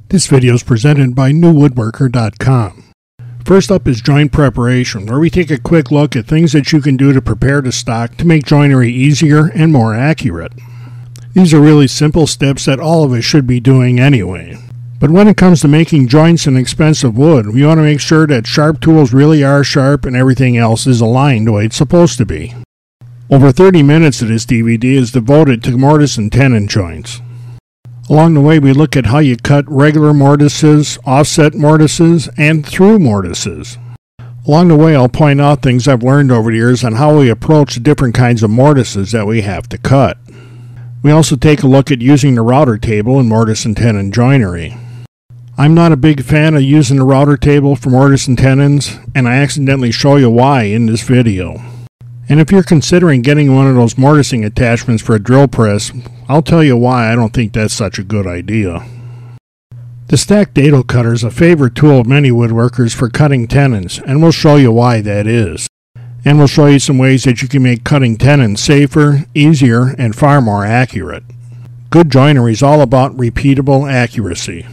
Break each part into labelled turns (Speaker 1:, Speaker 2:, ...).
Speaker 1: This video is presented by newwoodworker.com. First up is joint preparation, where we take a quick look at things that you can do to prepare the stock to make joinery easier and more accurate. These are really simple steps that all of us should be doing anyway. But when it comes to making joints in expensive wood, we want to make sure that sharp tools really are sharp and everything else is aligned the way it's supposed to be. Over 30 minutes of this DVD is devoted to mortise and tenon joints. Along the way, we look at how you cut regular mortises, offset mortises, and through mortises. Along the way, I'll point out things I've learned over the years on how we approach the different kinds of mortises that we have to cut. We also take a look at using the router table in mortise and tenon joinery. I'm not a big fan of using the router table for mortise and tenons, and I accidentally show you why in this video. And if you're considering getting one of those mortising attachments for a drill press, I'll tell you why I don't think that's such a good idea. The stacked dado cutter is a favorite tool of many woodworkers for cutting tenons, and we'll show you why that is. And we'll show you some ways that you can make cutting tenons safer, easier, and far more accurate. Good joinery is all about repeatable accuracy.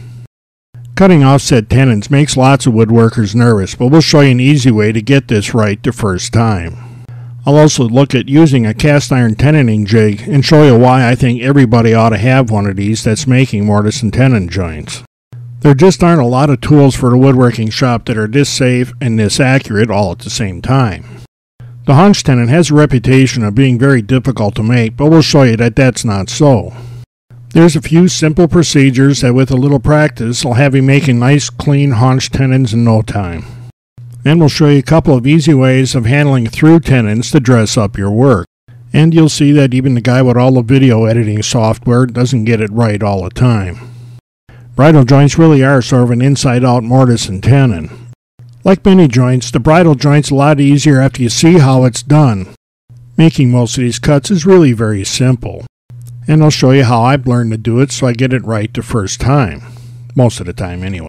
Speaker 1: Cutting offset tenons makes lots of woodworkers nervous, but we'll show you an easy way to get this right the first time. I'll also look at using a cast iron tenoning jig and show you why I think everybody ought to have one of these that's making mortise and tenon joints. There just aren't a lot of tools for the woodworking shop that are this safe and this accurate all at the same time. The haunch tenon has a reputation of being very difficult to make, but we'll show you that that's not so. There's a few simple procedures that with a little practice will have you making nice clean haunch tenons in no time. And we'll show you a couple of easy ways of handling through tenons to dress up your work. And you'll see that even the guy with all the video editing software doesn't get it right all the time. Bridle joints really are sort of an inside-out mortise and tenon. Like many joints, the bridle joint's a lot easier after you see how it's done. Making most of these cuts is really very simple. And I'll show you how I've learned to do it so I get it right the first time. Most of the time anyway.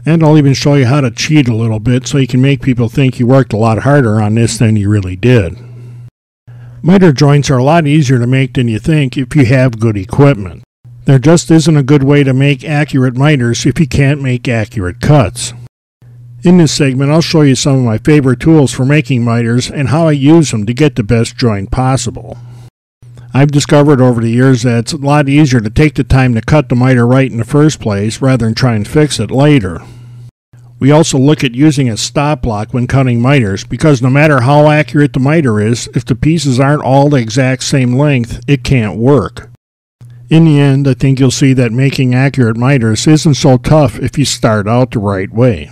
Speaker 1: And I'll even show you how to cheat a little bit so you can make people think you worked a lot harder on this than you really did. Miter joints are a lot easier to make than you think if you have good equipment. There just isn't a good way to make accurate miters if you can't make accurate cuts. In this segment, I'll show you some of my favorite tools for making miters and how I use them to get the best joint possible. I've discovered over the years that it's a lot easier to take the time to cut the miter right in the first place rather than try and fix it later. We also look at using a stop block when cutting miters because no matter how accurate the miter is, if the pieces aren't all the exact same length, it can't work. In the end, I think you'll see that making accurate miters isn't so tough if you start out the right way.